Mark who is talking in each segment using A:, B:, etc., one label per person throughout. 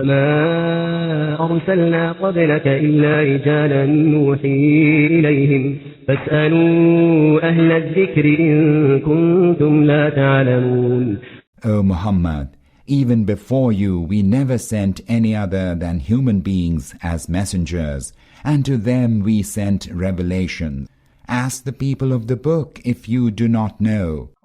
A: ما أرسلنا قبلك إلا رجالا نوحي إليهم فاسألوا أهل الذكر إن كنتم لا تعلمون.
B: O Muhammad, even before you we never sent any other than human beings as messengers, and to them we sent revelations. Ask the people of the book if you do not know.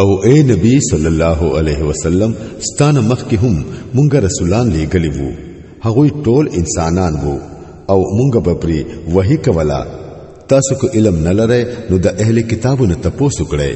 C: او اے نبی صلی الله علیه وسلم ستانه مخکې هم مونږ رسولان لېږلي وو، هغوی ټول انسانان وو او مونږ به پرې وحی کوله، تاسو کو علم نه لرئ نو د اهل کتابونو تپوس وکړئ